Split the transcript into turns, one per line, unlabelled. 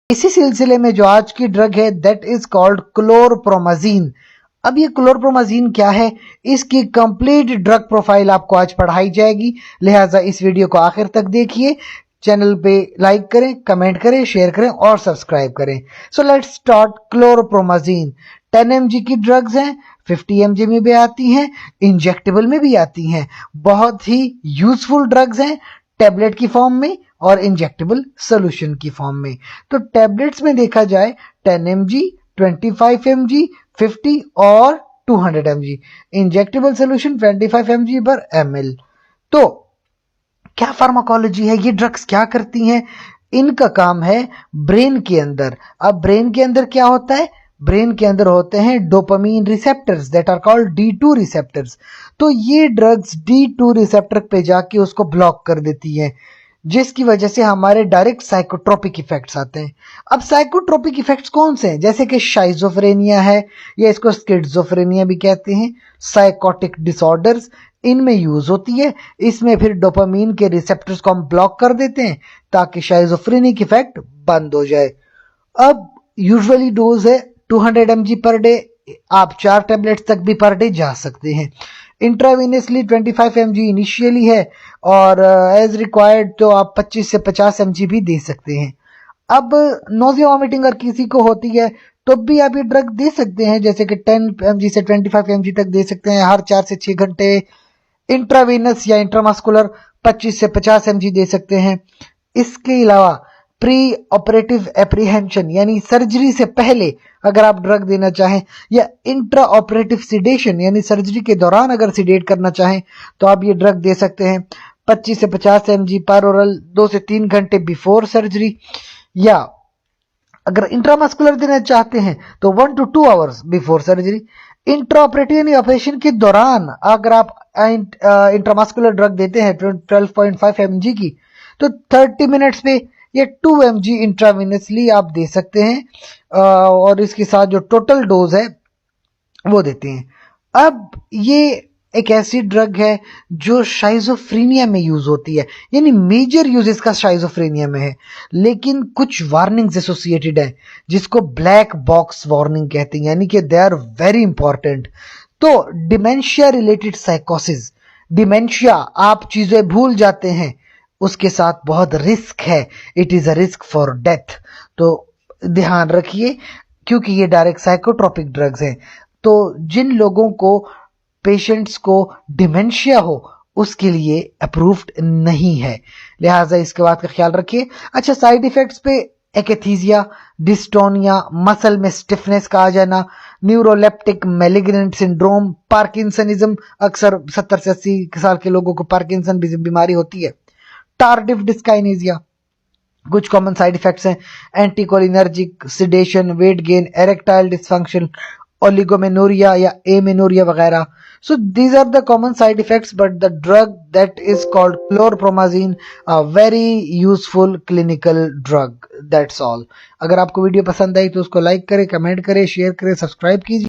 इसी सिलसिले में जो आज की ड्रग है दैट इज कॉल्ड क्लोरप्रोमाजीन। अब ये क्लोरप्रोमाजीन क्या है, इसकी कंप्लीट ड्रग प्रोफाइल आपको आज पढ़ाई जाएगी, लिहाजा इस वीडियो को आखिर तक देखिए। चैनल पे लाइक करें, कमेंट करें, शेयर करें और सब्सक्राइब करें। So let's start. Chlorpromazine 10 mg की ड्रग्स हैं, 50 mg में भी आती हैं, इंजेक्टेबल में भी आती हैं। बहुत ही यूजफुल ड्रग्स हैं, टेबलेट की फॉर्म में और इंजेक्टेबल सोल्यूशन की फॉर्म में। तो टेबलेट्स में देखा जाए 10 mg, 25 mg, 50 और 200 mg। इंजेक्टेबल सोल्यूशन 25 mg पर ml। तो क्या फार्माकोलॉजी है, ये ड्रग्स क्या करती हैं? इनका काम है ब्रेन के अंदर। अब ब्रेन के अंदर क्या होता है? ब्रेन के अंदर होते हैं dopamine receptors that are called D2 receptors. तो ये ड्रग्स D2 रिसेप्टर पे जाके उसको ब्लॉक कर देती हैं, जिसकी वजह से हमारे डायरेक्ट साइकोट्रोपिक इफेक्ट्स आते हैं। अब साइकोट्रोपिक इफेक्ट्स कौन से हैं? जैसे कि शाइजोफ्रेनिया है, या इसको स्किज़ोफ्रेनिया भी कहते हैं, साइकोटिक डिसऑर्डर्स, इनमें यूज होती है। इसमें फिर डोपामीन के रिसेप्टर्स को हम ब्लॉक कर देते हैं ताकि शाइजोफ्रेनिक इफेक्ट बंद हो जाए। अब यूजुअली डोज है 200 mg पर डे, आप 4 टैबलेट्स तक भी पर डे जा सकते हैं। इंट्रावेनसली 25 mg इनिशियली है और एज रिक्वायर्ड तो आप 25 से 50 mg भी दे सकते हैं। अब नोजिया वॉमिटिंग अगर किसी को होती है तो भी आप ये ड्रग दे सकते हैं, जैसे कि 10 mg से 25 mg तक दे सकते हैं हर 4 से 6 घंटे। इंट्रावेनस या इंट्रामस्कुलर 25 से 50 mg दे सकते हैं। इसके अलावा प्री ऑपरेटिव एप्रीहेंशन यानी सर्जरी से पहले अगर आप ड्रग देना चाहें, या इंट्रा ऑपरेटिव सिडेशन यानी सर्जरी के दौरान अगर सिडेट करना चाहें, तो आप ये ड्रग दे सकते हैं 25 से 50 mg पर ओरल 2 से 3 घंटे बिफोर सर्जरी। या अगर इंट्रामस्कुलर देना चाहते हैं तो 1 to 2 hours before surgery. Intra operative यानी ऑपरेशन के दौरान अगर आप इंट्रामस्कुलर ड्रग देते हैं 12.5 mg की, तो 30 मिनट्स पे ये 2 mg इंट्रावेनसली आप दे सकते हैं और इसके साथ जो टोटल डोज है वो देते हैं। अब ये एक ऐसी ड्रग है जो शाइजोफ्रेनिया में यूज होती है, यानी मेजर यूज इसका शाइजोफ्रेनिया में है, लेकिन कुछ वार्निंग्स एसोसिएटेड है जिसको ब्लैक बॉक्स वार्निंग कहते हैं, यानी कि दे आर वेरी इंपॉर्टेंट। तो डिमेंशिया रिलेटेड साइकोसिस, डिमेंशिया आप चीजें भूल जाते हैं, उसके साथ बहुत रिस्क है, it is a risk for death. तो ध्यान रखिए, क्योंकि ये डायरेक्ट साइकोट्रोपिक ड्रग्स हैं। तो जिन लोगों को, पेशेंट्स को डिमेंशिया हो, उसके लिए अप्रूव्ड नहीं है, लिहाजा इसके बात का ख्याल रखिए। अच्छा, साइड इफेक्ट्स पे एक्स्थीसिया, डिस्टोनिया, मसल में स्टिफनेस का आ जाना, न्यूरोलेप्टिक मैलिग्नेंट सिंड्रोम, पार्किंसनिज्म, अक्सर 70 से 80 साल के लोगों को पार्किंसन बीमारी होती है, टार्डिव डिस्काइनेसिया। कुछ कॉमन साइड इफेक्ट्स हैं anticholinergic, sedation, weight gain, erectile dysfunction, oligomenorrhoea या एमेनोरिया वगैरह। So these are the common side effects, but the drug that is called chlorpromazine a very useful clinical drug. That's all. अगर आपको video पसंद आई तो उसको like करें, comment करें, share करें, सब्सक्राइब कीजिए।